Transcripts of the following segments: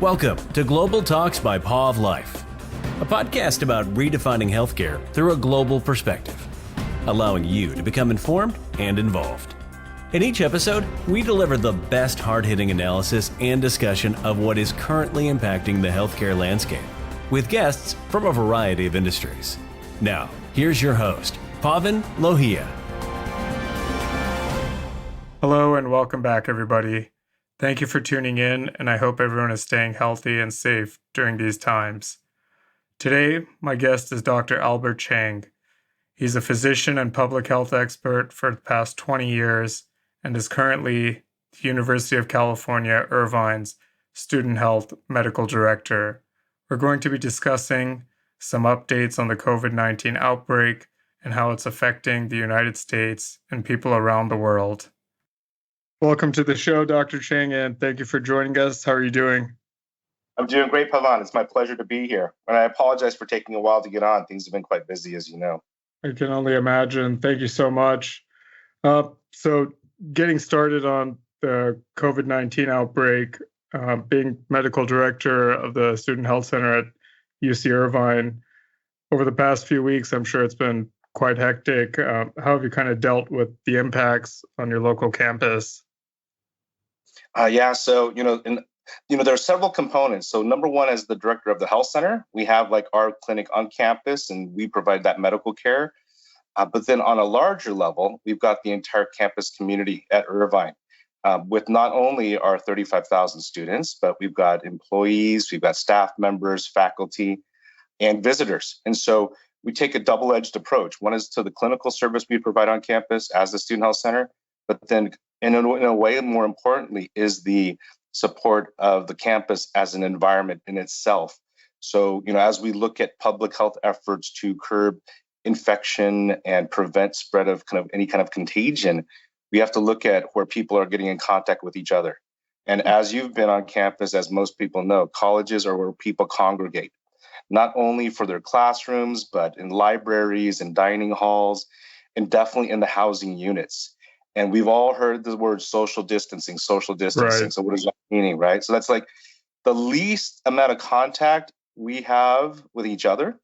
Welcome to Global Talks by PavLyfe, a podcast about redefining healthcare through a global perspective, allowing you to become informed and involved. In each episode, we deliver the best hard-hitting analysis and discussion of what is currently impacting the healthcare landscape, with guests from a variety of industries. Now, here's your host, Pavan Lohia. Hello and welcome back, everybody. Thank you for tuning in, and I hope everyone is staying healthy and safe during these times. Today, my guest is Dr. Albert Chang. He's a physician and public health expert for the past 20 years and is currently the University of California, Irvine's Student Health Medical Director. We're going to be discussing some updates on the COVID-19 outbreak and how it's affecting the United States and people around the world. Welcome to the show, Dr. Chang, and thank you for joining us. How are you doing? I'm doing great, Pavan. It's my pleasure to be here. And I apologize for taking a while to get on. Things have been quite busy, as you know. I can only imagine. Thank you so much. So getting started on the COVID-19 outbreak, being medical director of the Student Health Center at UC Irvine, over the past few weeks, I'm sure it's been quite hectic. How have you kind of dealt with the impacts on your local campus? There are several components. So number one, as the director of the health center, we have like our clinic on campus and we provide that medical care. But then on a larger level, we've got the entire campus community at Irvine with not only our 35,000 students, but we've got employees, we've got staff members, faculty, and visitors. And so we take a double-edged approach. One is to the clinical service we provide on campus as the Student Health Center, but then in a way, more importantly, is the support of the campus as an environment in itself. So, as we look at public health efforts to curb infection and prevent spread of any kind of contagion, we have to look at where people are getting in contact with each other. And as you've been on campus, as most people know, colleges are where people congregate, not only for their classrooms, but in libraries and dining halls, and definitely in the housing units. And we've all heard the word social distancing. Right. So what does that mean, right? So that's like the least amount of contact we have with each other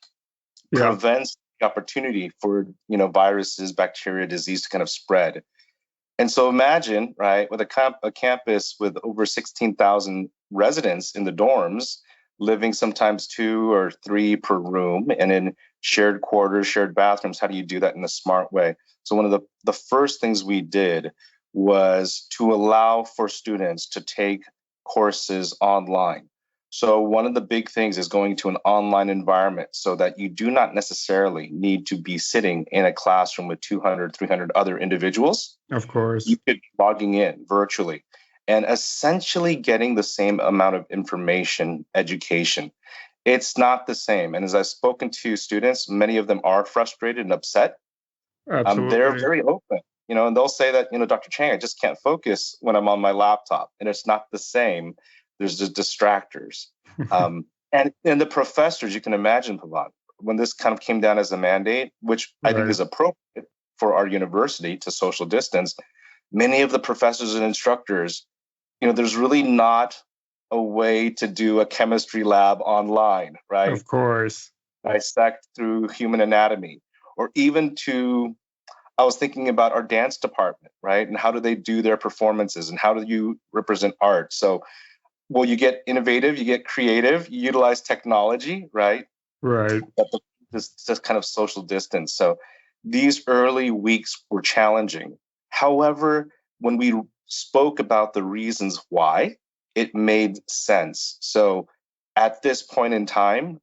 prevents the opportunity for, viruses, bacteria, disease to kind of spread. And so imagine, right, with a campus with over 16,000 residents in the dorms, living sometimes 2 or 3 per room and in shared quarters, shared bathrooms. How do you do that in a smart way? So one of the first things we did was to allow for students to take courses online. So one of the big things is going to an online environment so that you do not necessarily need to be sitting in a classroom with 200, 300 other individuals. Of course. You could be logging in virtually and essentially getting the same amount of information, education. It's not the same. And as I've spoken to students, many of them are frustrated and upset. Absolutely. They're very open, and they'll say that, Dr. Chang, I just can't focus when I'm on my laptop. And it's not the same. There's just distractors. And the professors, you can imagine, Pavan, when this kind of came down as a mandate, which I think is appropriate for our university to social distance, many of the professors and instructors, there's really not a way to do a chemistry lab online, right? Of course. Dissect through human anatomy, or even I was thinking about our dance department, right? And how do they do their performances and how do you represent art? So, well, you get innovative, you get creative, you utilize technology, right? Right. But this kind of social distance. So these early weeks were challenging. However, when we spoke about the reasons why, it made sense. So at this point in time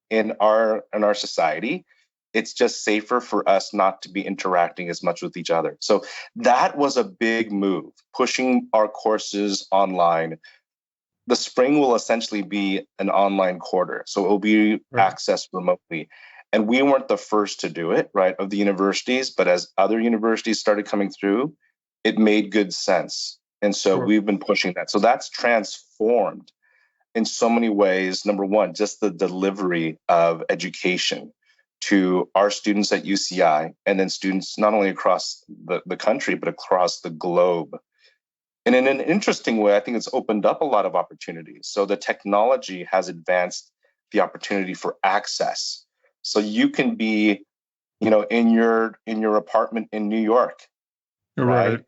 in our society, it's just safer for us not to be interacting as much with each other. So that was a big move, pushing our courses online. The spring will essentially be an online quarter. So it will be accessed remotely. And we weren't the first to do it, right, of the universities. But as other universities started coming through, it made good sense. And so we've been pushing that. So that's transformed in so many ways. Number one, just the delivery of education to our students at UCI and then students not only across the country, but across the globe. And in an interesting way, I think it's opened up a lot of opportunities. So the technology has advanced the opportunity for access. So you can be, in your apartment in New York, Right. right?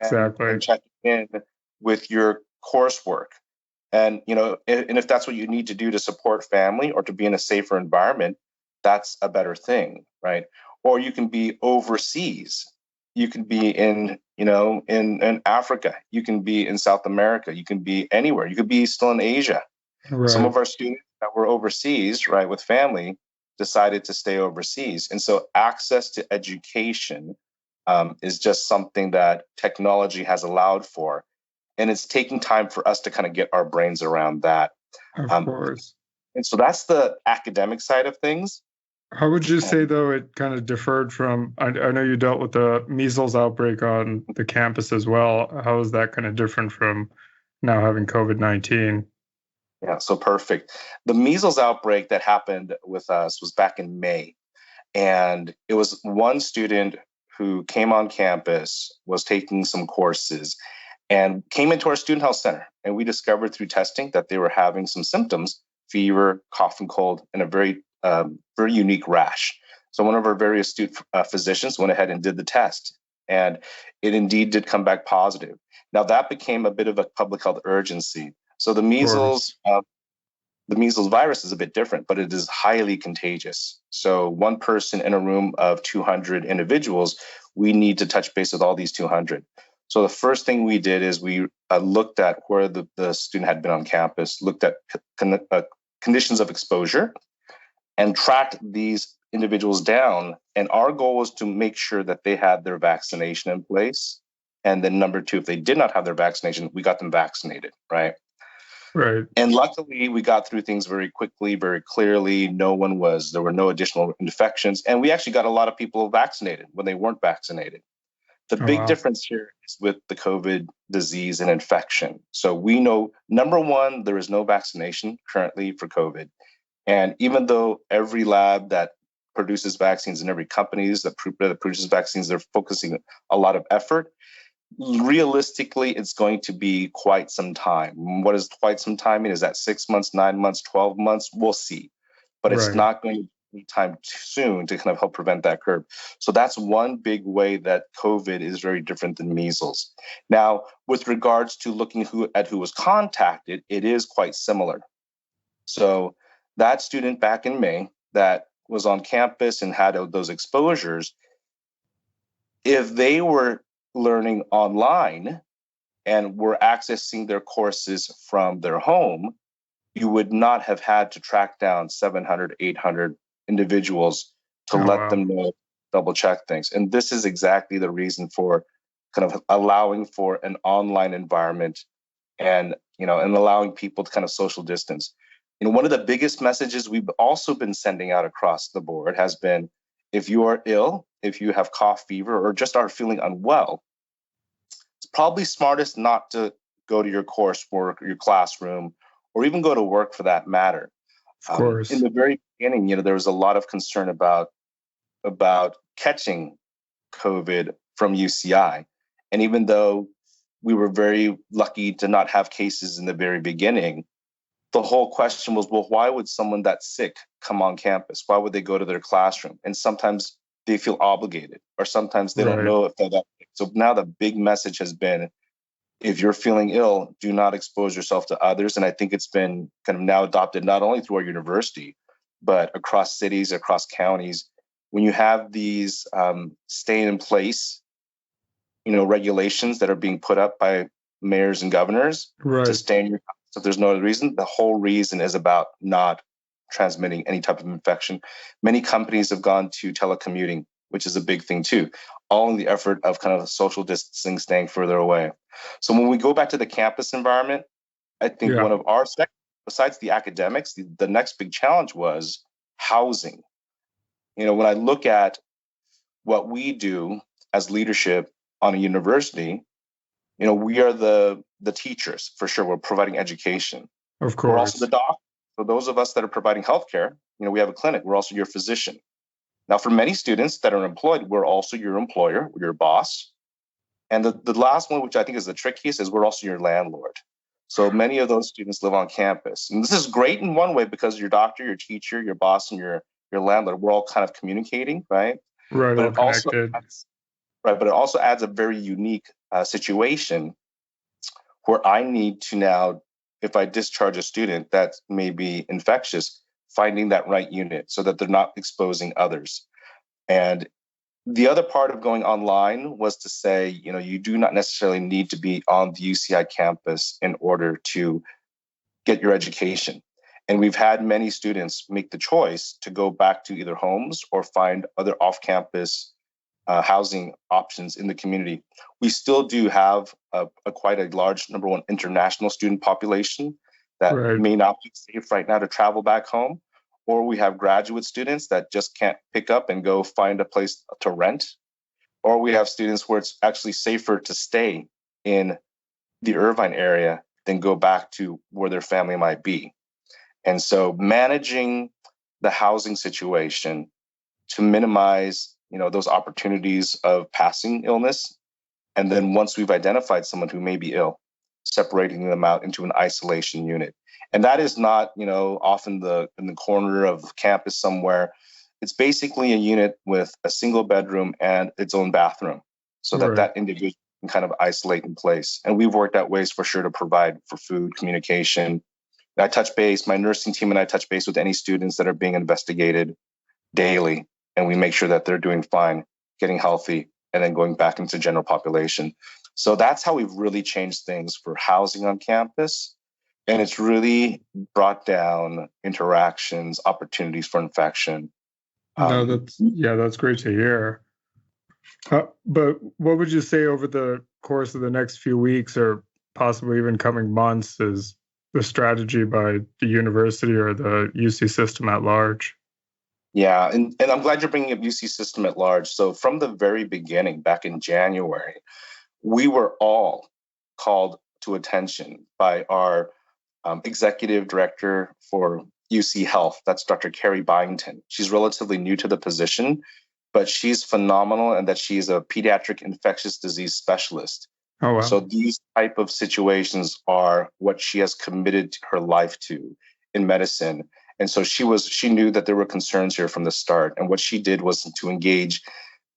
Exactly. And check in with your coursework. And and if that's what you need to do to support family or to be in a safer environment, that's a better thing, right? Or you can be overseas. You can be in Africa. You can be in South America. You can be anywhere. You could be still in Asia. Some Right. of our students that were overseas, right, with family, decided to stay overseas. And so access to education is just something that technology has allowed for. And it's taking time for us to kind of get our brains around that. Of Um, course. and so that's the academic side of things. How would you say, Um, though, it kind of differed from? I know you dealt with the measles outbreak on the campus as well. How is that kind of different from now having COVID-19? yeah, so perfect. The measles outbreak that happened with us was back in May. And it was one student who came on campus, was taking some courses, and came into our student health center. And we discovered through testing that they were having some symptoms: fever, cough and cold, and a very unique rash. So one of our very astute physicians went ahead and did the test, and it indeed did come back positive. Now that became a bit of a public health urgency. So Of course. the measles virus is a bit different, but it is highly contagious. So one person in a room of 200 individuals, we need to touch base with all these 200. So the first thing we did is we looked at where the student had been on campus, looked at conditions of exposure, and tracked these individuals down. And our goal was to make sure that they had their vaccination in place. And then number two, if they did not have their vaccination, we got them vaccinated, right? Right. And luckily, we got through things very quickly, very clearly. There were no additional infections. And we actually got a lot of people vaccinated when they weren't vaccinated. The Oh, big wow. difference here is with the COVID disease and infection. So we know, number one, there is no vaccination currently for COVID. And even though every lab that produces vaccines and every companies that produces vaccines, they're focusing a lot of effort, realistically, it's going to be quite some time. What is quite some time? Is that 6 months, 9 months, 12 months? We'll see. But it's Right. not going to be time too soon to kind of help prevent that curve. So that's one big way that COVID is very different than measles. Now, with regards to looking at who was contacted, it is quite similar. So that student back in May that was on campus and had those exposures, if they were learning online and were accessing their courses from their home, you would not have had to track down 700, 800 individuals to Oh, let wow. them know, double check things. And this is exactly the reason for kind of allowing for an online environment and allowing people to kind of social distance. One of the biggest messages we've also been sending out across the board has been, if you are ill, if you have cough, fever, or just are feeling unwell, it's probably smartest not to go to your coursework or your classroom or even go to work for that matter. Of In course. the very beginning, there was a lot of concern about catching COVID from UCI. And even though we were very lucky to not have cases in the very beginning, the whole question was, well, why would someone that's sick come on campus? Why would they go to their classroom? And sometimes they feel obligated, or sometimes they don't Right. know if they're that sick. So now the big message has been, if you're feeling ill, do not expose yourself to others. And I think it's been kind of now adopted not only through our university, but across cities, across counties. When you have these stay in place, regulations that are being put up by mayors and governors to Right. stay in your house, if there's no other reason, the whole reason is about not transmitting any type of infection. Many companies have gone to telecommuting, which is a big thing too, all in the effort of kind of social distancing, staying further away. So when we go back to the campus environment, I think Yeah. one of besides the academics, the next big challenge was housing. When I look at what we do as leadership on a university, we are the teachers for sure. We're providing education. Of We're also the course. doc. For those of us that are providing healthcare, we have a clinic. We're also your physician. Now, for many students that are employed, we're also your employer, we're your boss. And the last one, which I think is the trickiest, is we're also your landlord. So many of those students live on campus. And this is great in one way because your doctor, your teacher, your boss, and your landlord, we're all kind of communicating, right? Right, But all it also connected. but it also adds a very unique situation where I need to now, if I discharge a student that may be infectious, finding that right unit so that they're not exposing others. And the other part of going online was to say, you do not necessarily need to be on the UCI campus in order to get your education. And we've had many students make the choice to go back to either homes or find other off-campus housing options in the community. We still do have a quite a large, number one, international student population that Right. may not be safe right now to travel back home. Or we have graduate students that just can't pick up and go find a place to rent. Or we have students where it's actually safer to stay in the Irvine area than go back to where their family might be. And so managing the housing situation to minimize, those opportunities of passing illness. And then once we've identified someone who may be ill, separating them out into an isolation unit. And that is not, off in the corner of campus somewhere. It's basically a unit with a single bedroom and its own bathroom so that Right. that individual can kind of isolate in place. And we've worked out ways for sure to provide for food, communication. My nursing team and I touch base with any students that are being investigated daily, and we make sure that they're doing fine, getting healthy, and then going back into general population. So that's how we've really changed things for housing on campus. And it's really brought down interactions, opportunities for infection. No, that's great to hear. But what would you say over the course of the next few weeks or possibly even coming months is the strategy by the university or the UC system at large? Yeah, and I'm glad you're bringing up UC system at large. So from the very beginning, back in January, we were all called to attention by our executive director for UC Health. That's Dr. Carrie Byington. She's relatively new to the position, but she's phenomenal and that she's a pediatric infectious disease specialist. Oh, wow. So these type of situations are what she has committed her life to in medicine. And so she knew that there were concerns here from the start. And what she did was to engage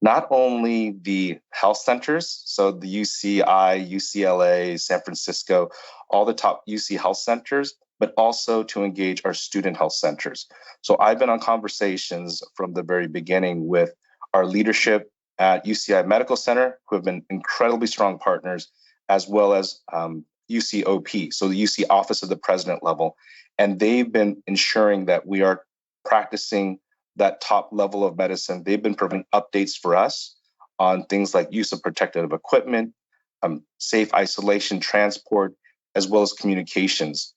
not only the health centers, so the UCI, UCLA, San Francisco, all the top UC health centers, but also to engage our student health centers. So I've been on conversations from the very beginning with our leadership at UCI Medical Center, who have been incredibly strong partners, as well as UCOP, so the UC Office of the President level. And they've been ensuring that we are practicing that top level of medicine. They've been providing updates for us on things like use of protective equipment, safe isolation, transport, as well as communications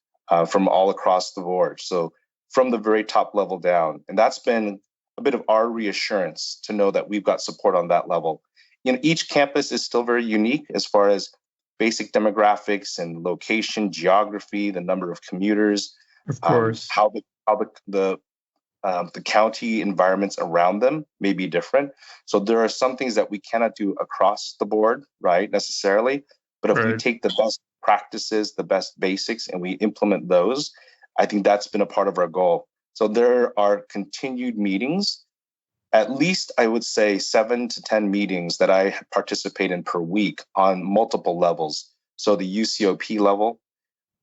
from all across the board. So from the very top level down. And that's been a bit of our reassurance to know that we've got support on that level. Each campus is still very unique as far as basic demographics and location, geography, the number of commuters, Of course. how the county environments around them may be different. So there are some things that we cannot do across the board, right, necessarily. But if we Right. take the best practices, the best basics, and we implement those, I think that's been a part of our goal. So there are continued meetings, at least I would say 7 to 10 meetings that I participate in per week on multiple levels. So the UCOP level,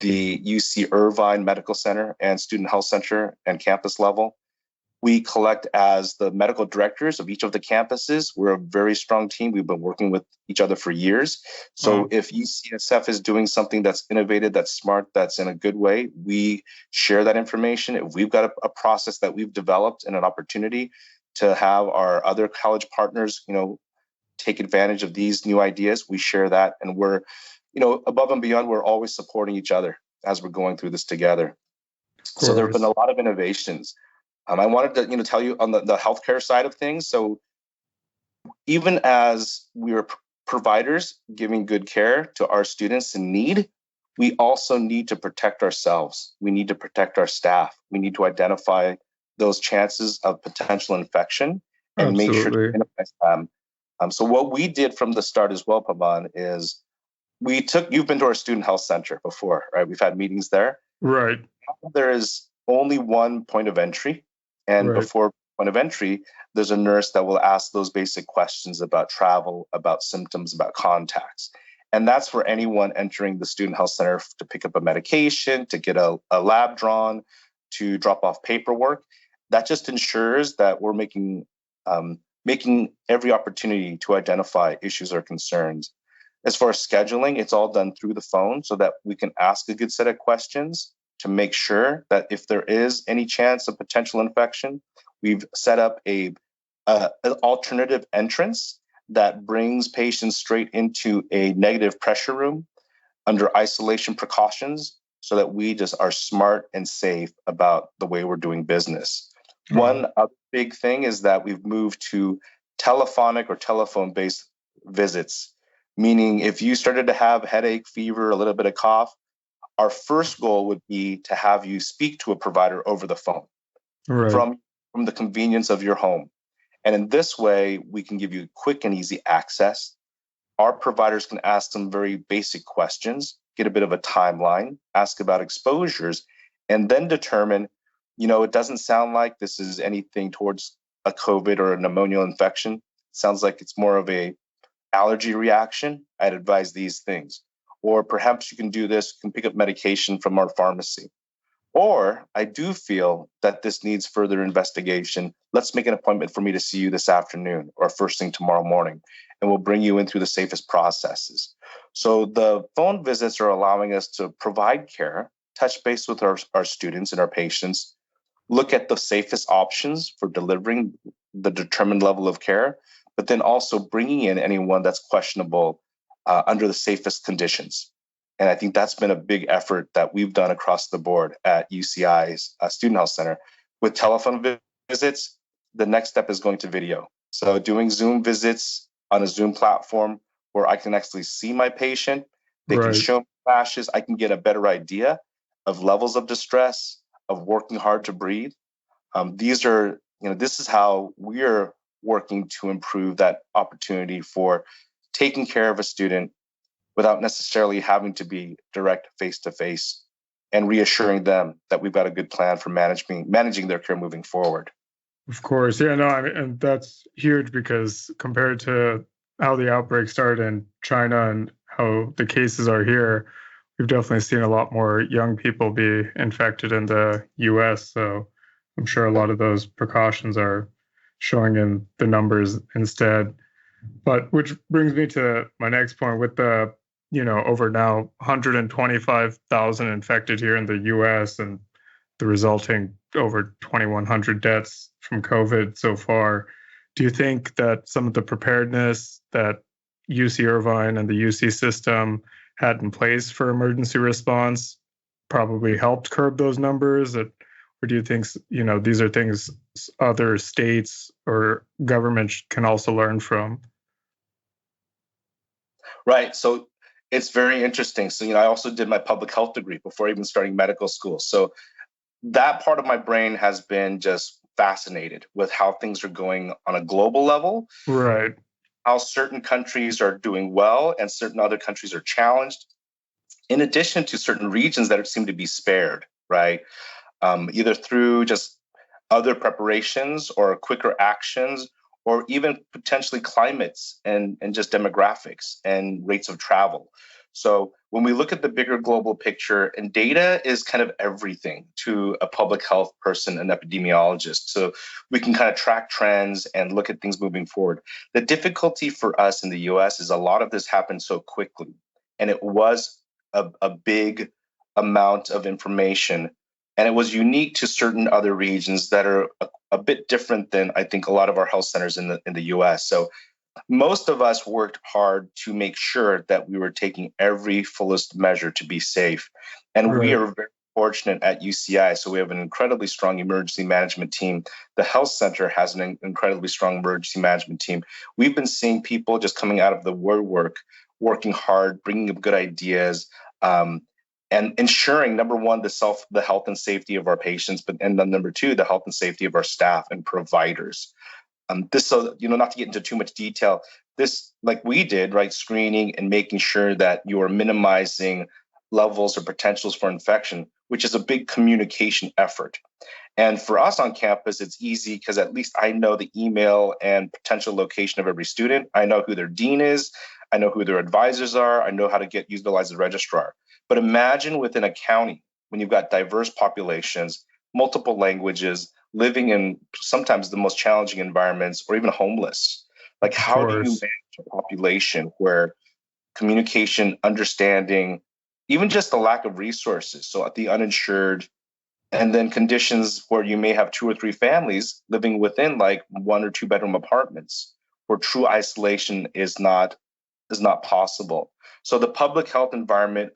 the UC Irvine Medical Center and Student Health Center and campus level. We collect as the medical directors of each of the campuses. We're a very strong team. We've been working with each other for years. So if UCSF is doing something that's innovative, that's smart, that's in a good way, we share that information. If we've got a process that we've developed and an opportunity to have our other college partners, take advantage of these new ideas, we share that. And we're, above and beyond, we're always supporting each other as we're going through this together. So there have been a lot of innovations. I wanted to, tell you on the healthcare side of things. So even as we are providers giving good care to our students in need, we also need to protect ourselves. We need to protect our staff. We need to identify those chances of potential infection and make sure to minimize them. So what we did from the start as well, Pavan, is you've been to our student health center before, right? We've had meetings there. Right. There is only one point of entry. And Right. before point of entry, there's a nurse that will ask those basic questions about travel, about symptoms, about contacts. And that's for anyone entering the student health center to pick up a medication, to get a lab drawn, to drop off paperwork. That just ensures that we're making every opportunity to identify issues or concerns. As far as scheduling, it's all done through the phone so that we can ask a good set of questions to make sure that if there is any chance of potential infection, we've set up an alternative entrance that brings patients straight into a negative pressure room under isolation precautions so that we just are smart and safe about the way we're doing business. Mm-hmm. One other big thing is that we've moved to telephonic or telephone-based visits, meaning if you started to have headache, fever, a little bit of cough, our first goal would be to have you speak to a provider over the phone from the convenience of your home. And in this way, we can give you quick and easy access. Our providers can ask some very basic questions, get a bit of a timeline, ask about exposures, and then determine, it doesn't sound like this is anything towards a COVID or a pneumonial infection. It sounds like it's more of a allergy reaction. I'd advise these things. Or perhaps you can do this, you can pick up medication from our pharmacy. Or I do feel that this needs further investigation. Let's make an appointment for me to see you this afternoon or first thing tomorrow morning, and we'll bring you in through the safest processes. So the phone visits are allowing us to provide care, touch base with our students and our patients, look at the safest options for delivering the determined level of care, but then also bringing in anyone that's questionable under the safest conditions. And I think that's been a big effort that we've done across the board at UCI's Student Health Center. With telephone visits, the next step is going to video. So doing Zoom visits on a Zoom platform where I can actually see my patient, they can show me flashes, I can get a better idea of levels of distress, of working hard to breathe. This is how we're working to improve that opportunity for taking care of a student without necessarily having to be direct face-to-face, and reassuring them that we've got a good plan for managing their care moving forward. Of course. Yeah, no, and that's huge because compared to how the outbreak started in China and how the cases are here, we've definitely seen a lot more young people be infected in the US. So I'm sure a lot of those precautions are showing in the numbers instead. But which brings me to my next point with the over now 125,000 infected here in the US and the resulting over 2,100 deaths from COVID so far. Do you think that some of the preparedness that UC Irvine and the UC system had in place for emergency response probably helped curb those numbers? Or do you think, these are things other states or governments can also learn from? Right. So it's very interesting. So, I also did my public health degree before even starting medical school. So that part of my brain has been just fascinated with how things are going on a global level. Right. How certain countries are doing well and certain other countries are challenged, in addition to certain regions that seem to be spared, right? Either through just other preparations or quicker actions, or even potentially climates and just demographics and rates of travel. So when we look at the bigger global picture, and data is kind of everything to a public health person, an epidemiologist. So we can kind of track trends and look at things moving forward. The difficulty for us in the US is a lot of this happened so quickly, and it was a big amount of information. And it was unique to certain other regions that are a bit different than I think a lot of our health centers in the US. So most of us worked hard to make sure that we were taking every fullest measure to be safe. And we are very fortunate at UCI. So we have an incredibly strong emergency management team. The health center has an incredibly strong emergency management team. We've been seeing people just coming out of the woodwork, working hard, bringing up good ideas, and ensuring, number one, the health and safety of our patients, and then number two, the health and safety of our staff and providers. Not to get into too much detail, this, like we did, right, screening and making sure that you are minimizing levels or potentials for infection, which is a big communication effort. And for us on campus, it's easy because at least I know the email and potential location of every student. I know who their dean is. I know who their advisors are. I know how to utilize the registrar. But imagine within a county when you've got diverse populations, multiple languages, living in sometimes the most challenging environments, or even homeless. Like, Of how do you course. manage a population where communication, understanding, even just the lack of resources, so the uninsured, and then conditions where you may have two or three families living within like 1 or 2 bedroom apartments where true isolation is not possible. So the public health environment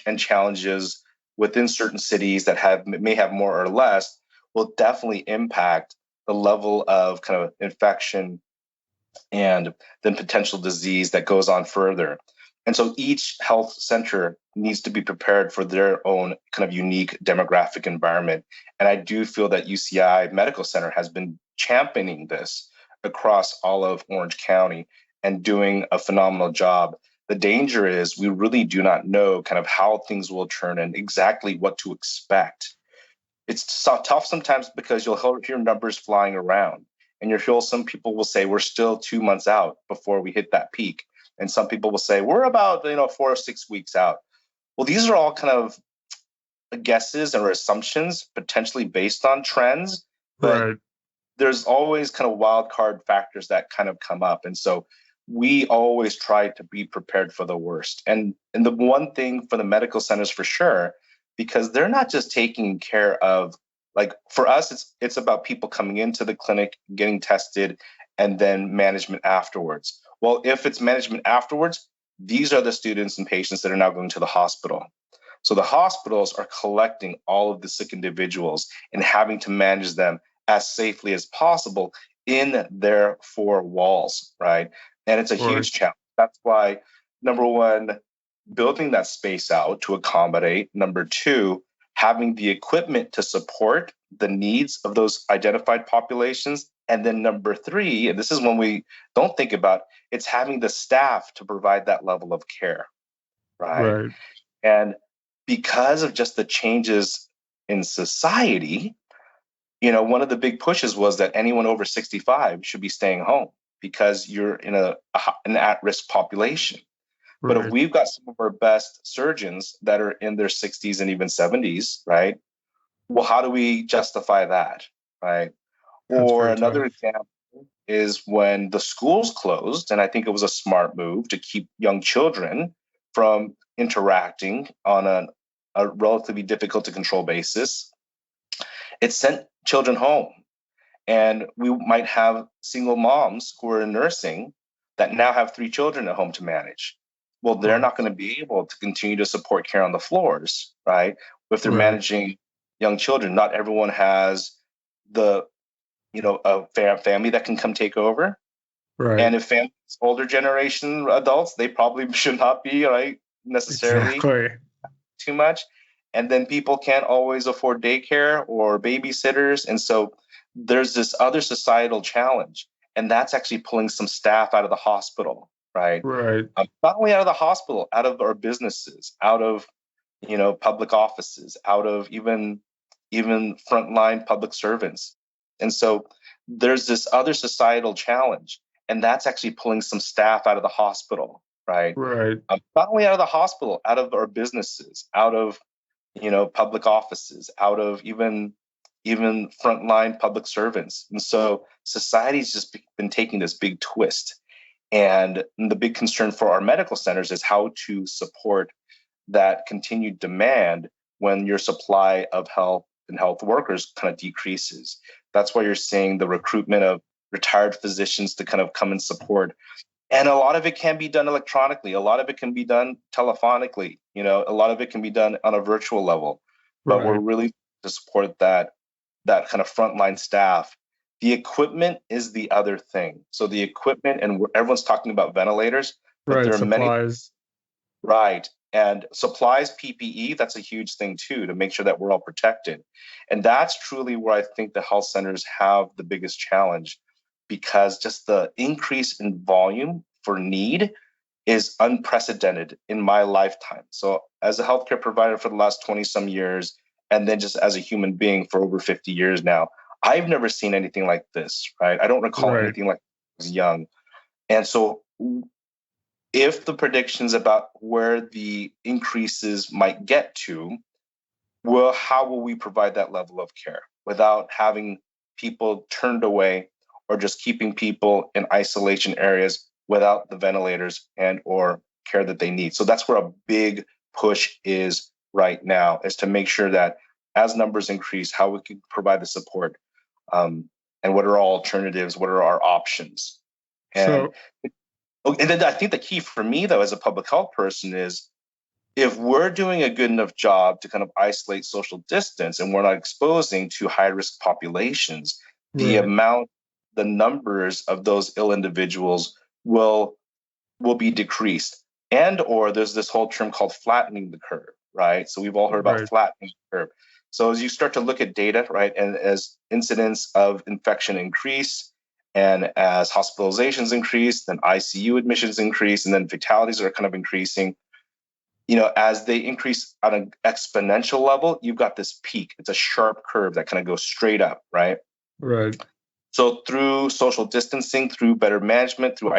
and challenges within certain cities that may have more or less will definitely impact the level of kind of infection and then potential disease that goes on further. And so each health center needs to be prepared for their own kind of unique demographic environment. And I do feel that UCI Medical Center has been championing this across all of Orange County and doing a phenomenal job. The danger is we really do not know kind of how things will turn and exactly what to expect. It's so tough sometimes because you'll hear numbers flying around, and you'll hear some people will say we're still 2 months out before we hit that peak, and some people will say we're about 4 or 6 weeks out. Well, these are all kind of guesses or assumptions potentially based on trends, but Right. there's always kind of wild card factors that kind of come up, and so we always try to be prepared for the worst. And the one thing for the medical centers for sure, because they're not just taking care of, like, for us it's about people coming into the clinic, getting tested, and then management afterwards. Well, if it's management afterwards, these are the students and patients that are now going to the hospital. So the hospitals are collecting all of the sick individuals and having to manage them as safely as possible in their four walls, right? And it's a Of huge course. challenge. That's why, number one, building that space out to accommodate. Number two, having the equipment to support the needs of those identified populations. And then number three, and this is one we don't think about, it's having the staff to provide that level of care, right? Right. And because of just the changes in society, one of the big pushes was that anyone over 65 should be staying home because you're in an at-risk population. But if Right. we've got some of our best surgeons that are in their 60s and even 70s, right? Well, how do we justify that, right? That's Or very another tough. example is when the schools closed, and I think it was a smart move to keep young children from interacting on a relatively difficult to control basis. It sent children home. And we might have single moms who are in nursing that now have 3 children at home to manage. Well, Of they're not course. going to be able to continue to support care on the floors, right? If they're Right. managing young children, not everyone has the, a family that can come take over. Right. And if families, older generation adults, they probably should not be, right, necessarily Exactly. too much. And then people can't always afford daycare or babysitters. And so there's this other societal challenge. And that's actually pulling some staff out of the hospital, right? Right. Not only out of the hospital, out of our businesses, out of public offices, out of even frontline public servants. And so there's this other societal challenge, and that's actually pulling some staff out of the hospital, right? Right. Not only out of the hospital, out of our businesses, out of public offices, out of even frontline public servants. And so society's just been taking this big twist. And the big concern for our medical centers is how to support that continued demand when your supply of health and health workers kind of decreases. That's why you're seeing the recruitment of retired physicians to kind of come and support. And a lot of it can be done electronically. A lot of it can be done telephonically. A lot of it can be done on a virtual level. But we're Right. really to support that kind of frontline staff. The equipment is the other thing. So the equipment, and everyone's talking about ventilators, but Right. there are many, Supplies. right? And supplies, PPE, that's a huge thing too, to make sure that we're all protected. And that's truly where I think the health centers have the biggest challenge, because just the increase in volume for need is unprecedented in my lifetime. So as a healthcare provider for the last 20 some years, and then just as a human being for over 50 years now, I've never seen anything like this, right? I don't recall Right. anything like this when I was young. And so if the predictions about where the increases might get to, well, how will we provide that level of care without having people turned away or just keeping people in isolation areas without the ventilators and or care that they need? So that's where a big push is right now, is to make sure that as numbers increase, how we can provide the support, and what are our alternatives, what are our options. And, So, and then I think the key for me, though, as a public health person is, if we're doing a good enough job to kind of isolate social distance and we're not exposing to high risk populations, the right, amount, the numbers of those ill individuals will be decreased. And or there's this whole term called flattening the curve, right? So we've all heard about right, flattening the curve. So as you start to look at data, right, and as incidents of infection increase, and as hospitalizations increase, then ICU admissions increase, and then fatalities are kind of increasing, as they increase on an exponential level, you've got this peak. It's a sharp curve that kind of goes straight up, right? right, So through social distancing, through better management, through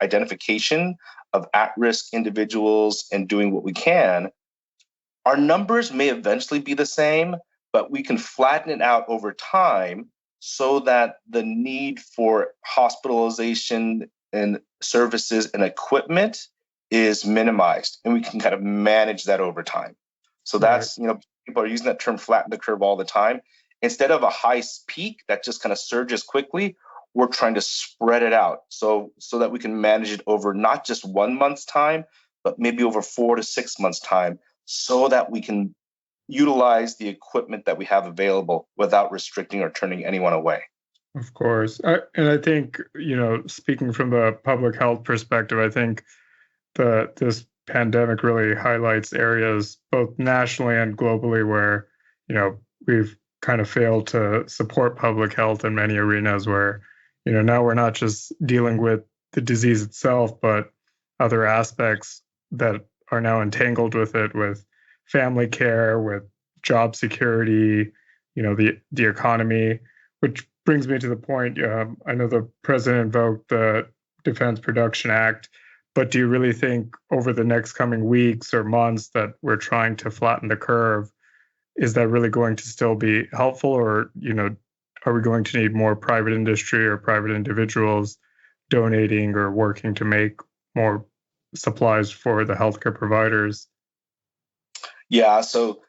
identification of at-risk individuals and doing what we can, our numbers may eventually be the same, but we can flatten it out over time so that the need for hospitalization and services and equipment is minimized, and we can kind of manage that over time. So right. that's, people are using that term flatten the curve all the time. Instead of a high peak that just kind of surges quickly, we're trying to spread it out so that we can manage it over not just 1 month's time, but maybe over 4 to 6 months' time, so that we can utilize the equipment that we have available without restricting or turning anyone away. Of course. And I think, speaking from the public health perspective, I think this pandemic really highlights areas both nationally and globally where, we've kind of failed to support public health in many arenas where, now we're not just dealing with the disease itself, but other aspects that are now entangled with it, with family care, with job security, the economy, which brings me to the point. I know the president invoked the Defense Production Act, but do you really think over the next coming weeks or months that we're trying to flatten the curve? Is that really going to still be helpful, or are we going to need more private industry or private individuals donating or working to make more supplies for the healthcare providers? Yeah, so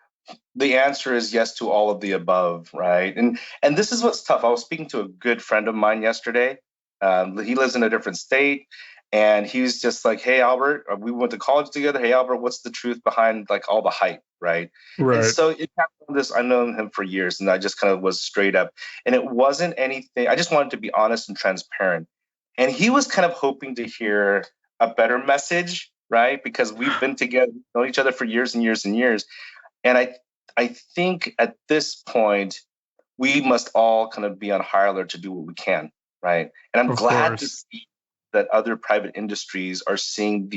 the answer is yes to all of the above, right? And this is what's tough. I was speaking to a good friend of mine yesterday. He lives in a different state, and he's just like, "Hey, Albert, we went to college together. Hey, Albert, what's the truth behind like all the hype, right?" And Right, so it happened. This I've known him for years, and I just kind of was straight up, and it wasn't anything. I just wanted to be honest and transparent, and he was kind of hoping to hear a better message, right? Because we've been together, known each other for years and years and years, and I think at this point, we must all kind of be on high alert to do what we can, right? And I'm of glad to course. see that other private industries are seeing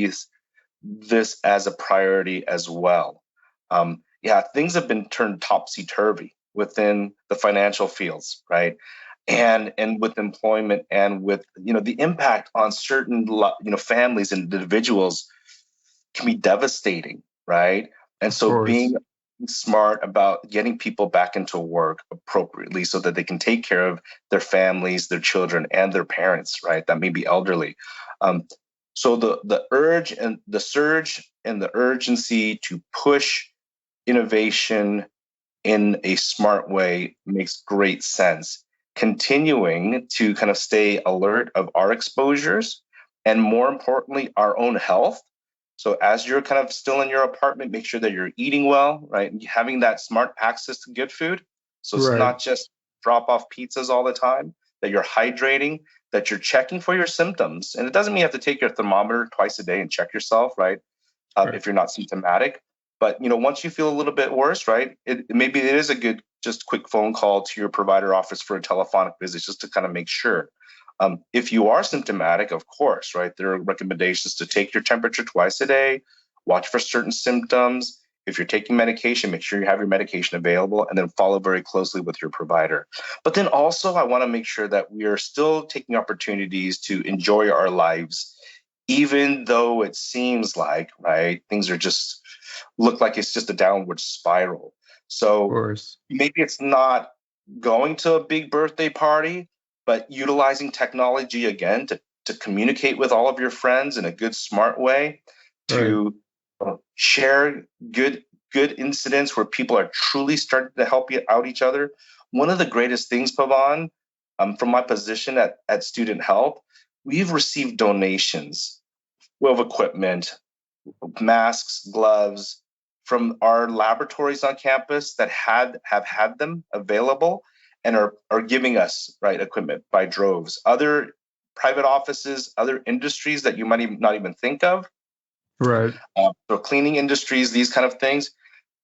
this as a priority as well. Yeah, things have been turned topsy turvy within the financial fields, right? And with employment, and with the impact on certain families and individuals can be devastating, right? And Of so course. being smart about getting people back into work appropriately so that they can take care of their families, their children, and their parents, right? That may be elderly. Um, so the urge and the surge and the urgency to push innovation in a smart way makes great sense. Continuing to kind of stay alert of our exposures, and more importantly, our own health. So as you're kind of still in your apartment, make sure that you're eating well, right? And having that smart access to good food. So it's Right, not just drop off pizzas all the time, that you're hydrating, that you're checking for your symptoms. And it doesn't mean you have to take your thermometer twice a day and check yourself, right? right. If you're not symptomatic. But once you feel a little bit worse, right? Maybe it is a good, just quick phone call to your provider office for a telephonic visit, just to kind of make sure. If you are symptomatic, of course, right, there are recommendations to take your temperature twice a day, watch for certain symptoms. If you're taking medication, make sure you have your medication available, and then follow very closely with your provider. But then also, I want to make sure that we are still taking opportunities to enjoy our lives, even though it seems like, right, things are just look like it's just a downward spiral. Of So course. maybe it's not going to a big birthday party, but utilizing technology again to communicate with all of your friends in a good, smart way, Right. to share good incidents where people are truly starting to help out each other. One of the greatest things, Pavan, from my position at Student Health, we've received donations of equipment, masks, gloves from our laboratories on campus that have had them available and are giving us right equipment by droves. Other private offices, other industries that you might even not even think of, Right. so cleaning industries, these kind of things.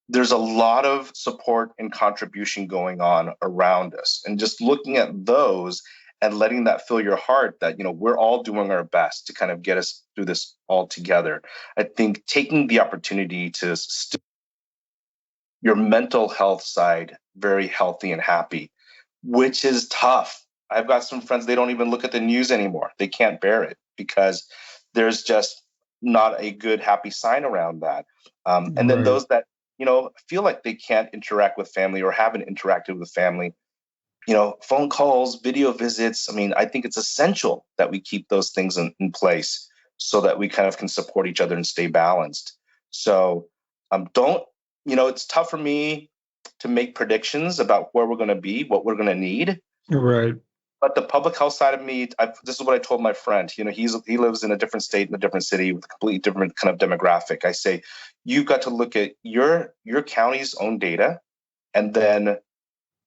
There's a lot of support and contribution going on around us, and just looking at those and letting that fill your heart that we're all doing our best to kind of get us through this all together. I think taking the opportunity to your mental health side very healthy and happy, which is tough. I've got some friends, they don't even look at the news anymore. They can't bear it because there's just not a good, happy sign around that. And then Right. those that, feel like they can't interact with family or haven't interacted with family, phone calls, video visits. I mean, I think it's essential that we keep those things in place so that we kind of can support each other and stay balanced. So don't, it's tough for me to make predictions about where we're going to be, what we're going to need. Right. But the public health side of me, this is what I told my friend. He lives in a different state, in a different city, with a completely different kind of demographic. I say, you've got to look at your county's own data, and then,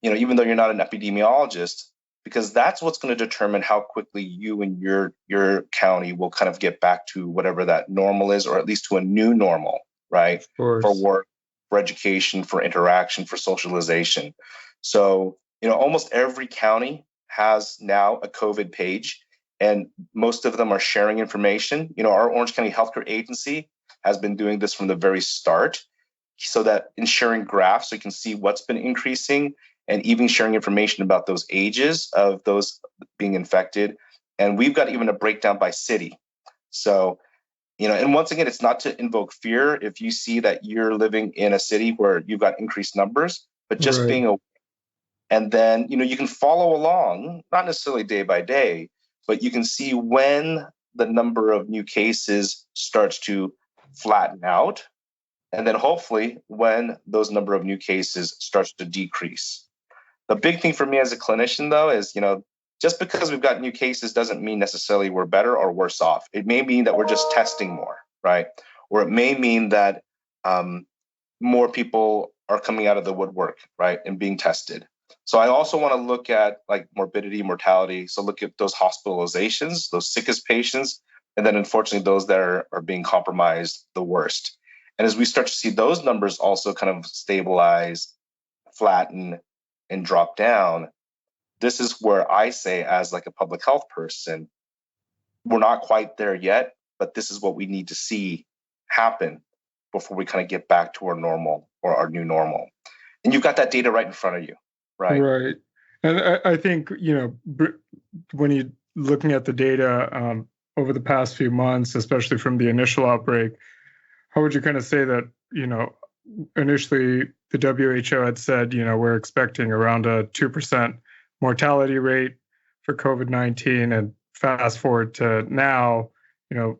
even though you're not an epidemiologist, because that's what's going to determine how quickly you and your county will kind of get back to whatever that normal is, or at least to a new normal, right? Of For course. work, for education, for interaction, for socialization. So, almost every county has now a COVID page, and most of them are sharing information. Our Orange County Healthcare Agency has been doing this from the very start, so that in sharing graphs, so you can see what's been increasing, and even sharing information about those ages of those being infected. And we've got even a breakdown by city. So, and once again, it's not to invoke fear if you see that you're living in a city where you've got increased numbers, but just Right. being aware. And then, you can follow along, not necessarily day by day, but you can see when the number of new cases starts to flatten out. And then hopefully when those number of new cases starts to decrease. The big thing for me as a clinician, though, is, just because we've got new cases doesn't mean necessarily we're better or worse off. It may mean that we're just testing more, right? Or it may mean that more people are coming out of the woodwork, right, and being tested. So I also want to look at like morbidity, mortality. So look at those hospitalizations, those sickest patients, and then unfortunately those that are being compromised the worst. And as we start to see those numbers also kind of stabilize, flatten, and drop down, this is where I say, as like a public health person, we're not quite there yet, but this is what we need to see happen before we kind of get back to our normal or our new normal. And you've got that data right in front of you, right? Right. And I think, when you looking at the data over the past few months, especially from the initial outbreak, how would you kind of say that, initially the WHO had said, we're expecting around a 2% mortality rate for COVID-19, and fast forward to now,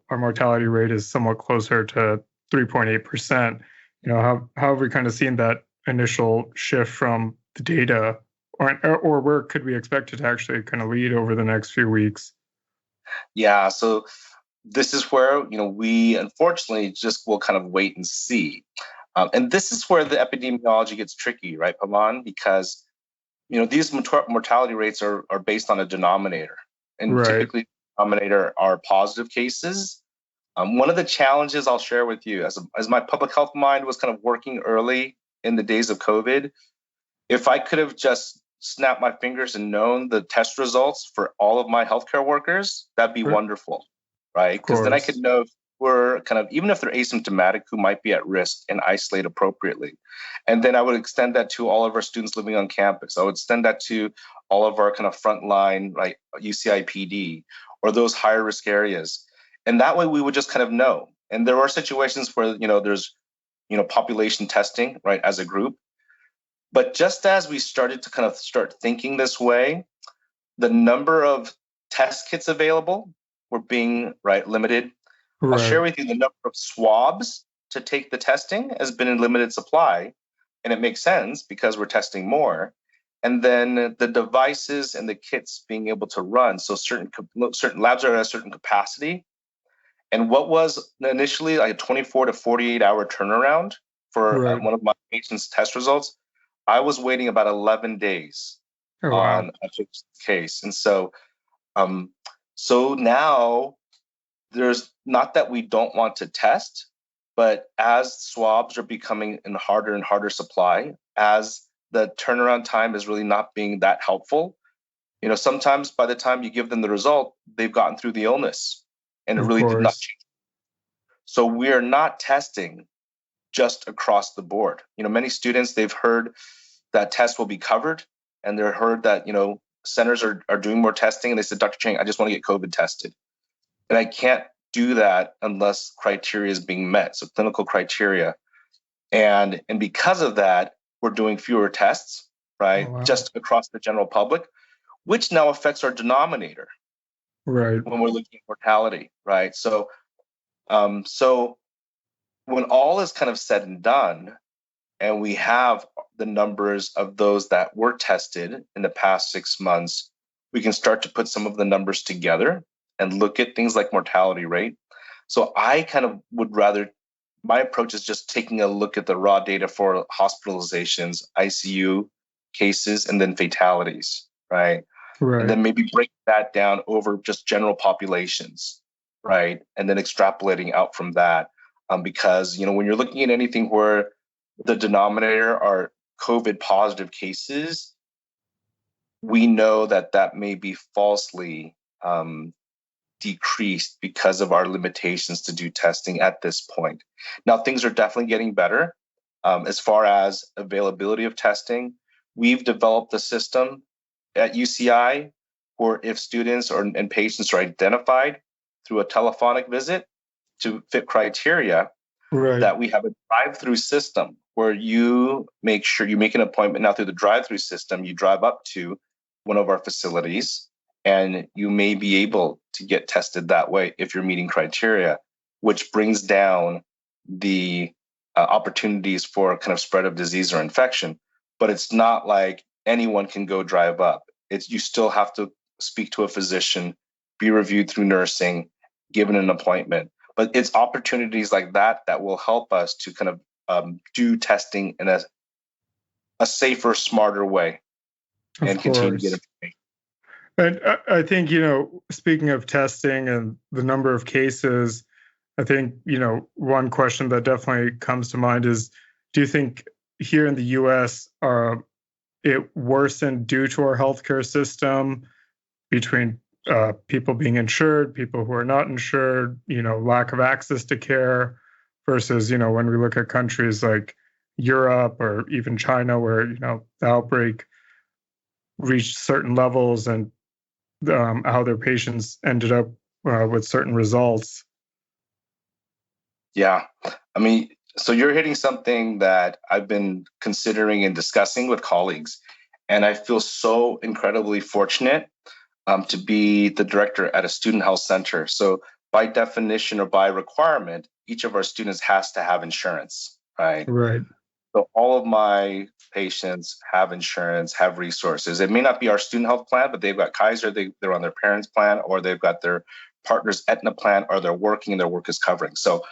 our mortality rate is somewhat closer to 3.8%. How have we kind of seen that initial shift from the data, or where could we expect it to actually kind of lead over the next few weeks? Yeah. So this is where, we unfortunately just will kind of wait and see. And this is where the epidemiology gets tricky, right, Pavan? Because, these mortality rates are based on a denominator. And Right. typically, the denominator are positive cases. One of the challenges I'll share with you, as my public health mind was kind of working early in the days of COVID, if I could have just snap my fingers and known the test results for all of my healthcare workers, that'd be wonderful, right? Because then I could know if we're kind of, even if they're asymptomatic, who might be at risk, and isolate appropriately. And then I would extend that to all of our students living on campus. I would extend that to all of our kind of frontline, like UCI PD, or those higher risk areas. And that way we would just kind of know. And there are situations where, there's, population testing, right, as a group. But just as we started to kind of start thinking this way, the number of test kits available were being limited. Right. I'll share with you the number of swabs to take the testing has been in limited supply, and it makes sense because we're testing more. And then the devices and the kits being able to run. So certain labs are at a certain capacity. And what was initially like a 24 to 48 hour turnaround for one of my patients' test results, I was waiting about 11 days on a fixed case. And so, so now there's not that we don't want to test, but as swabs are becoming in harder and harder supply, as the turnaround time is really not being that helpful, sometimes by the time you give them the result, they've gotten through the illness and it really did not change. So we are not testing just across the board. Many students, they've heard that tests will be covered, and they've heard that, centers are doing more testing, and they said, Dr. Chang, I just want to get COVID tested. And I can't do that unless criteria is being met, so clinical criteria. And because of that, we're doing fewer tests, right, just across the general public, which now affects our denominator, right, when we're looking at mortality, right? So, so when all is kind of said and done, and we have the numbers of those that were tested in the past 6 months, we can start to put some of the numbers together and look at things like mortality rate. So I kind of would rather, my approach is just taking a look at the raw data for hospitalizations, ICU cases, and then fatalities, right? And then maybe break that down over just general populations, right? And then extrapolating out from that. Because, when you're looking at anything where the denominator are COVID positive cases, we know that may be falsely decreased because of our limitations to do testing at this point. Now, things are definitely getting better as far as availability of testing. We've developed a system at UCI where if students and patients are identified through a telephonic visit to fit criteria, that we have a drive-through system where you make sure you make an appointment now through the drive-through system. You drive up to one of our facilities, and you may be able to get tested that way if you're meeting criteria, which brings down the opportunities for kind of spread of disease or infection. But it's not like anyone can go drive up. You still have to speak to a physician, be reviewed through nursing, given an appointment. But it's opportunities like that that will help us to kind of do testing in a safer, smarter way and continue to get information. And I think, speaking of testing and the number of cases, I think, one question that definitely comes to mind is, do you think here in the US, it worsened due to our healthcare system between people being insured, people who are not insured, lack of access to care versus, when we look at countries like Europe or even China where, the outbreak reached certain levels and how their patients ended up with certain results? Yeah. I mean, so you're hitting something that I've been considering and discussing with colleagues. And I feel so incredibly fortunate to be the director at a student health center. So by definition or by requirement, each of our students has to have insurance, right? Right. So all of my patients have insurance, have resources. It may not be our student health plan, but they've got Kaiser, they're on their parents' plan, or they've got their partner's Aetna plan, or they're working and their work is covering. So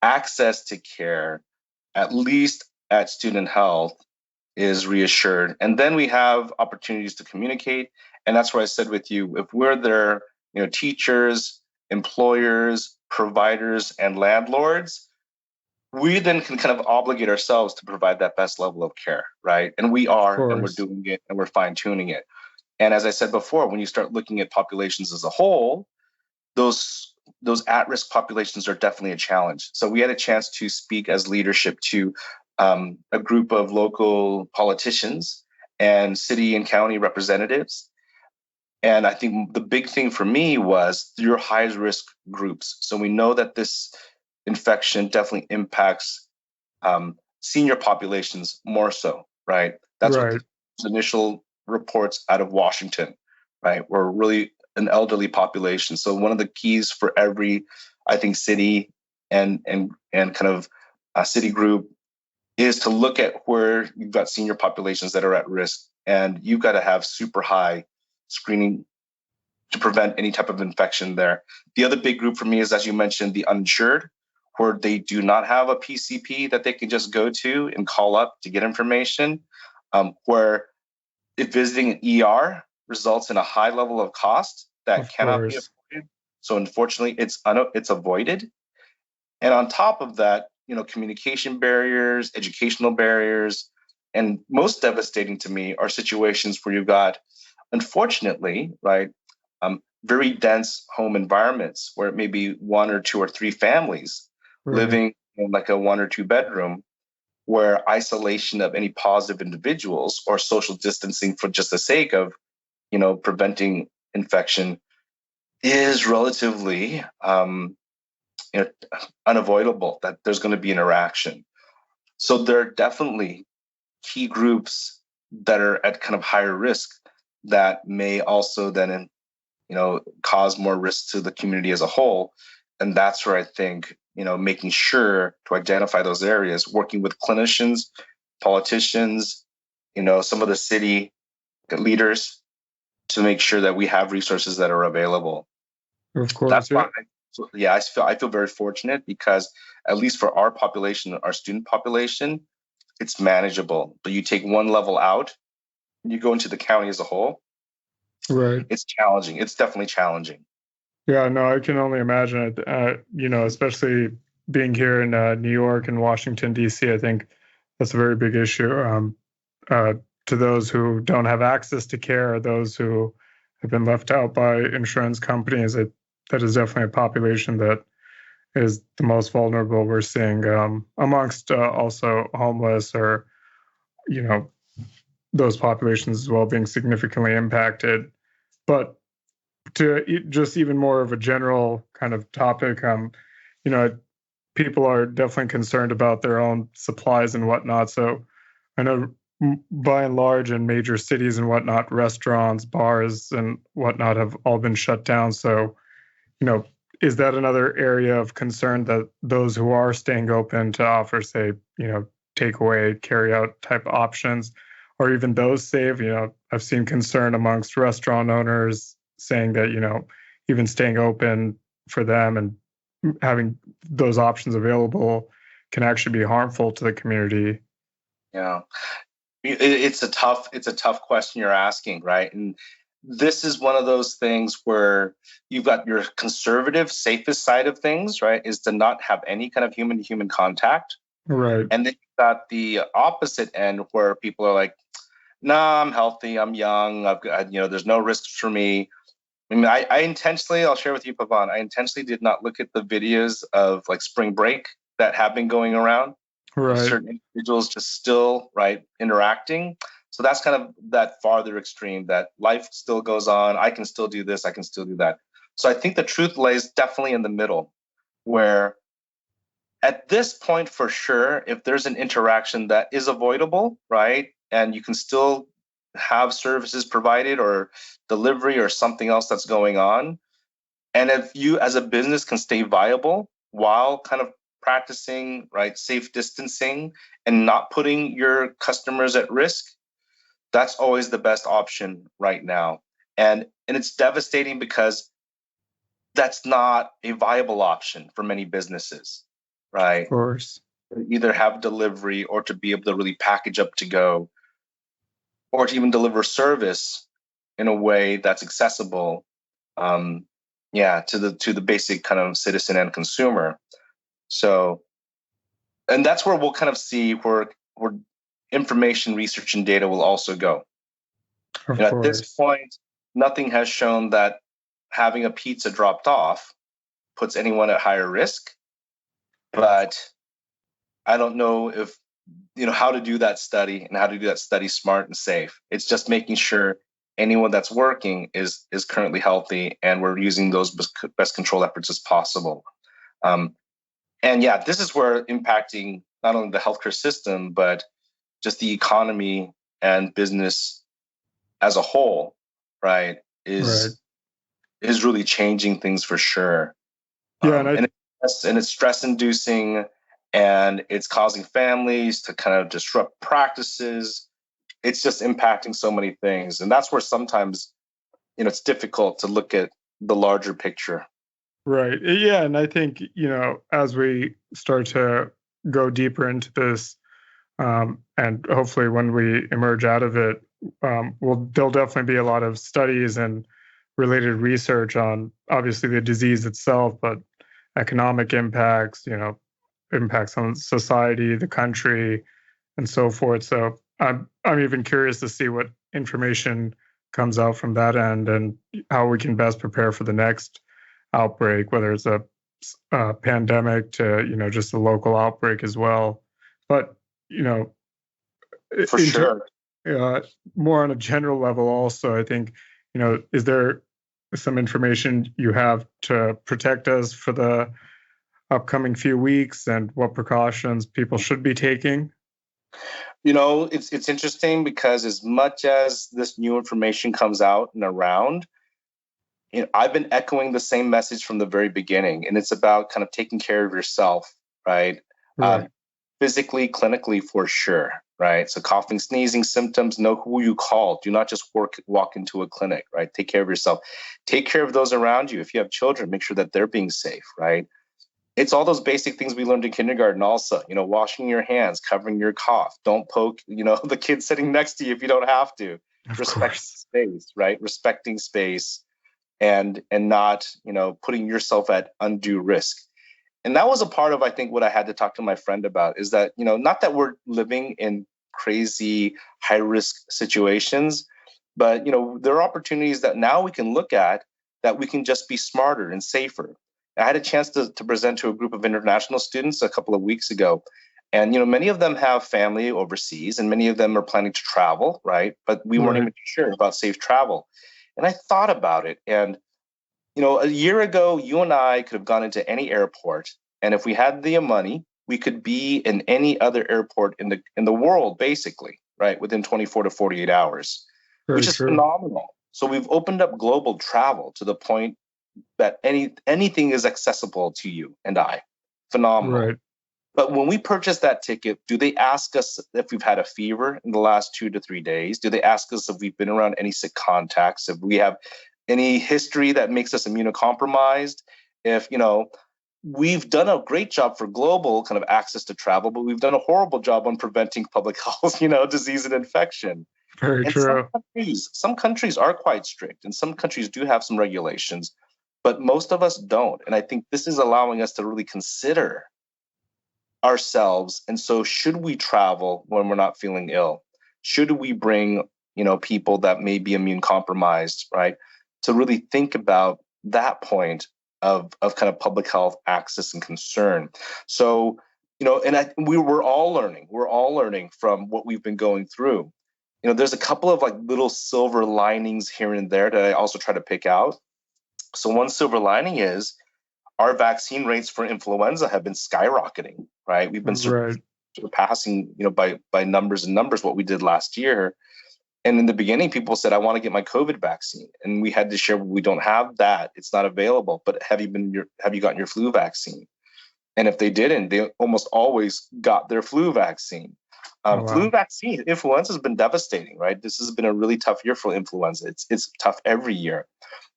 access to care, at least at student health, is reassured. And then we have opportunities to communicate. And that's where I said with you, if we're there, teachers, employers, providers, and landlords, we then can kind of obligate ourselves to provide that best level of care, right? And we Of are, and we're course. doing it, and we're fine tuning it. And as I said before, when you start looking at populations as a whole, those at-risk populations are definitely a challenge. So we had a chance to speak as leadership to a group of local politicians and city and county representatives. And I think the big thing for me was your highest risk groups. So we know that this infection definitely impacts senior populations more so, right? That's what Right. the initial reports out of Washington, right? We're really an elderly population. So one of the keys for every, I think, city and kind of city group is to look at where you've got senior populations that are at risk, and you've got to have super high screening to prevent any type of infection there. The other big group for me is, as you mentioned, the uninsured, where they do not have a PCP that they can just go to and call up to get information, where if visiting an ER results in a high level of cost that Of cannot be course. avoided. So unfortunately, it's avoided. And on top of that, communication barriers, educational barriers, and most devastating to me are situations where you've got, unfortunately, right, very dense home environments where it may be one or two or three families Right. living in like a one or two bedroom, where isolation of any positive individuals or social distancing for just the sake of, preventing infection is relatively you know, unavoidable, that there's going to be interaction. So there are definitely key groups that are at kind of higher risk that may also then, cause more risk to the community as a whole. And that's where I think, making sure to identify those areas, working with clinicians, politicians, some of the city leaders to make sure that we have resources that are available. Of That's course. why, Yeah. I feel very fortunate because at least for our population, our student population, it's manageable. But you take one level out, and you go into the county as a whole, Right. it's challenging. It's definitely challenging. Yeah. No, I can only imagine it. Especially being here in New York and Washington D.C. I think that's a very big issue. Uh, to those who don't have access to care, or those who have been left out by insurance companies, that is definitely a population that is the most vulnerable we're seeing, amongst also homeless, or you know those populations as well being significantly impacted. But to just even more of a general kind of topic, you know, people are definitely concerned about their own supplies and whatnot. So I know by and large in major cities and whatnot, restaurants, bars, and whatnot have all been shut down. So, you know, is that another area of concern, that those who are staying open to offer, say, takeaway, carry out type options, or even those save? I've seen concern amongst restaurant owners saying that, even staying open for them and having those options available can actually be harmful to the community. Yeah. It's a tough question you're asking, right? And this is one of those things where you've got your conservative, safest side of things, right? Is to not have any kind of human to human contact. Right. And then you've got the opposite end where people are like, nah, I'm healthy, I'm young, I've got, there's no risks for me. I mean, I intentionally, I'll share with you, Pavan, I intentionally did not look at the videos of like spring break that have been going around of Right. certain individuals just still, right, interacting. So that's kind of that farther extreme, that life still goes on. I can still do this, I can still do that. So I think the truth lays definitely in the middle, where at this point, for sure, if there's an interaction that is avoidable, right, and you can still have services provided or delivery or something else that's going on, and if you as a business can stay viable while kind of practicing, right, safe distancing and not putting your customers at risk, that's always the best option right now. And it's devastating because that's not a viable option for many businesses, Of right? course. Either have delivery or to be able to really package up to go, or to even deliver service in a way that's accessible, um, to the basic kind of citizen and consumer. So And that's where we'll kind of see where information research and data will also go. Of At this course. point, nothing has shown that having a pizza dropped off puts anyone at higher risk. But I don't know if how to do that study and how to do that study smart and safe. It's just making sure anyone that's working is currently healthy, and we're using those best control efforts as possible. Um, and yeah, this is where impacting not only the healthcare system but just the economy and business as a whole, right, Right. is really changing things for sure. Yeah, and And it's stress inducing, and it's causing families to kind of disrupt practices. It's just impacting so many things. And that's where sometimes, it's difficult to look at the larger picture. right. Yeah, and I think, as we start to go deeper into this, and hopefully when we emerge out of it, there'll definitely be a lot of studies and related research on obviously the disease itself, but economic impacts, impacts on society, the country, and so forth. So I'm even curious to see what information comes out from that end and how we can best prepare for the next outbreak, whether it's a pandemic to just a local outbreak as well. But you know, For into sure. more on a general level, also, I think is there some information you have to protect us for the upcoming few weeks and what precautions people should be taking? It's interesting because as much as this new information comes out and around, I've been echoing the same message from the very beginning, and it's about kind of taking care of yourself, right? Right. Um, Physically, clinically, for sure, right? So coughing, sneezing symptoms, know who you call. Do not just walk into a clinic, right? Take care of yourself. Take care of those around you. If you have children, make sure that they're being safe, right? It's all those basic things we learned in kindergarten also, washing your hands, covering your cough. Don't poke, the kid sitting next to you if you don't have to. Of Respecting course. space, right? Respecting space and not, putting yourself at undue risk. And that was a part of, I think, what I had to talk to my friend about is that, not that we're living in crazy high risk situations, but, there are opportunities that now we can look at that we can just be smarter and safer. I had a chance to present to a group of international students a couple of weeks ago. And, many of them have family overseas and many of them are planning to travel, right? But we weren't Right. even sure about safe travel. And I thought about it. And a year ago, you and I could have gone into any airport, and if we had the money, we could be in any other airport in the world, basically, right, within 24 to 48 hours, which Very is true. phenomenal. So we've opened up global travel to the point that anything is accessible to you and I. Phenomenal. Right. But when we purchase that ticket, do they ask us if we've had a fever in the last 2 to 3 days? Do they ask us if we've been around any sick contacts? If we have any history that makes us immunocompromised? If, we've done a great job for global kind of access to travel, but we've done a horrible job on preventing public health, disease and infection. Very And some true. countries, some countries are quite strict, and some countries do have some regulations, but most of us don't. And I think this is allowing us to really consider ourselves. And so, should we travel when we're not feeling ill? Should we bring, people that may be immune compromised, right? To really think about that point of kind of public health access and concern. So, we're all learning. We're all learning from what we've been going through. There's a couple of like little silver linings here and there that I also try to pick out. So one silver lining is our vaccine rates for influenza have been skyrocketing, right? We've been Right. surpassing, by numbers and numbers what we did last year. And in the beginning, people said, "I want to get my COVID vaccine," and we had to share, "We don't have that; it's not available." But have you gotten your flu vaccine? And if they didn't, they almost always got their flu vaccine. Oh, Flu wow. vaccine, influenza has been devastating, right? This has been a really tough year for influenza. It's tough every year,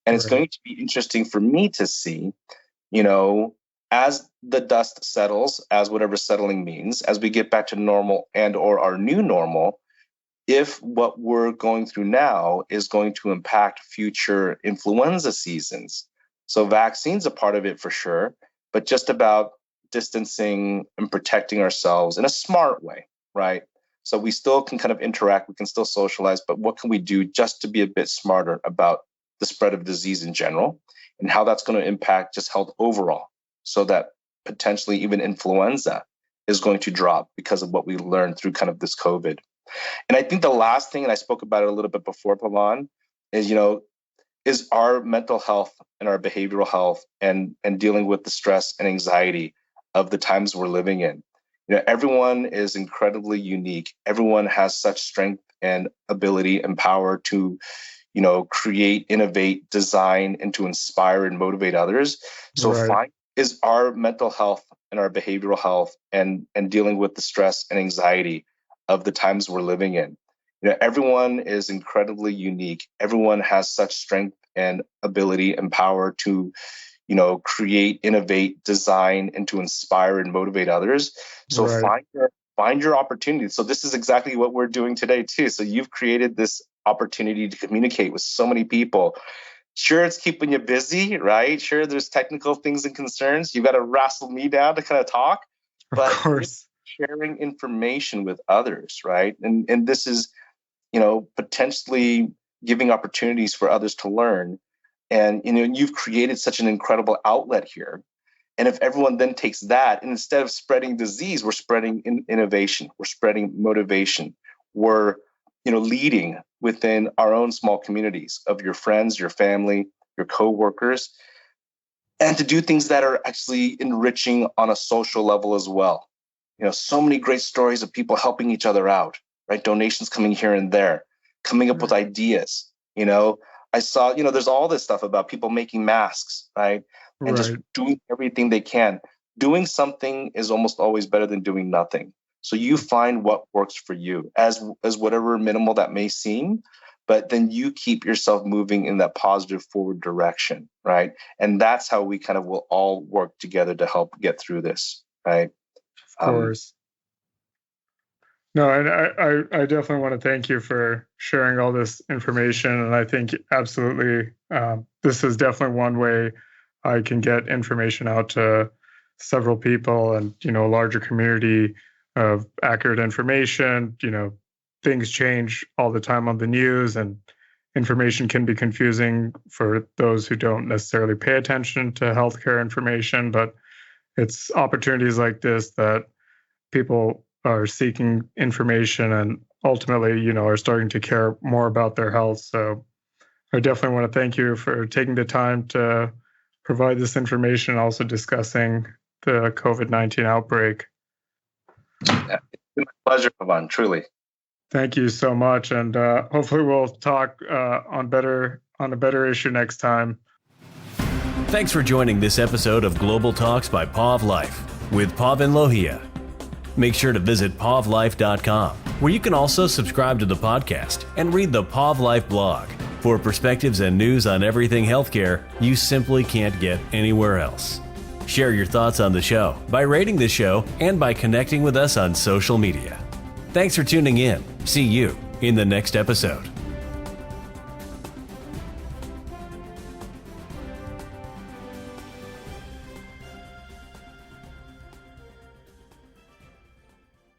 and it's Right. going to be interesting for me to see you know, as the dust settles, as whatever settling means, as we get back to normal and or our new normal, if what we're going through now is going to impact future influenza seasons. So vaccines are part of it for sure, but just about distancing and protecting ourselves in a smart way, right? So we still can kind of interact, we can still socialize, but what can we do just to be a bit smarter about the spread of disease in general and how that's going to impact just health overall, so that potentially even influenza is going to drop because of what we learned through kind of this COVID. And I think the last thing, and I spoke about it a little bit before, Pavan, is, is our mental health and our behavioral health and dealing with the stress and anxiety of the times we're living in. Everyone is incredibly unique. Everyone has such strength and ability and power to, create, innovate, design, and to inspire and motivate others. So Right. is our mental health and our behavioral health and dealing with the stress and anxiety of the times we're living in. Everyone is incredibly unique. Everyone has such strength and ability and power to, create, innovate, design, and to inspire and motivate others. So Right. find your opportunity. So this is exactly what we're doing today too. So you've created this opportunity to communicate with so many people. Sure, it's keeping you busy, right? Sure, there's technical things and concerns. You got to wrestle me down to kind of talk, Of but really course. sharing information with others, right? And this is, potentially giving opportunities for others to learn. And you've created such an incredible outlet here. And if everyone then takes that, and instead of spreading disease, we're spreading innovation, we're spreading motivation, we're leading within our own small communities of your friends, your family, your coworkers, and to do things that are actually enriching on a social level as well. So many great stories of people helping each other out, right? Donations coming here and there, coming up with ideas. I saw, there's all this stuff about people making masks, right? And just Right. doing everything they can. Doing something is almost always better than doing nothing. So you find what works for you as whatever minimal that may seem, but then you keep yourself moving in that positive forward direction, right? And that's how we kind of will all work together to help get through this, right? Of course. No, and I definitely want to thank you for sharing all this information. And I think absolutely this is definitely one way I can get information out to several people and, a larger community of accurate information. Things change all the time on the news, and information can be confusing for those who don't necessarily pay attention to healthcare information. But it's opportunities like this that people are seeking information and ultimately, are starting to care more about their health. So I definitely want to thank you for taking the time to provide this information, also discussing the COVID-19 outbreak. Yeah, it's been a pleasure, Pavan, truly. Thank you so much. And hopefully we'll talk on a better issue next time. Thanks for joining this episode of Global Talks by PavLyfe with Pavan Lohia. Make sure to visit PavLyfe.com, where you can also subscribe to the podcast and read the PavLyfe blog for perspectives and news on everything healthcare you simply can't get anywhere else. Share your thoughts on the show by rating the show and by connecting with us on social media. Thanks for tuning in. See you in the next episode.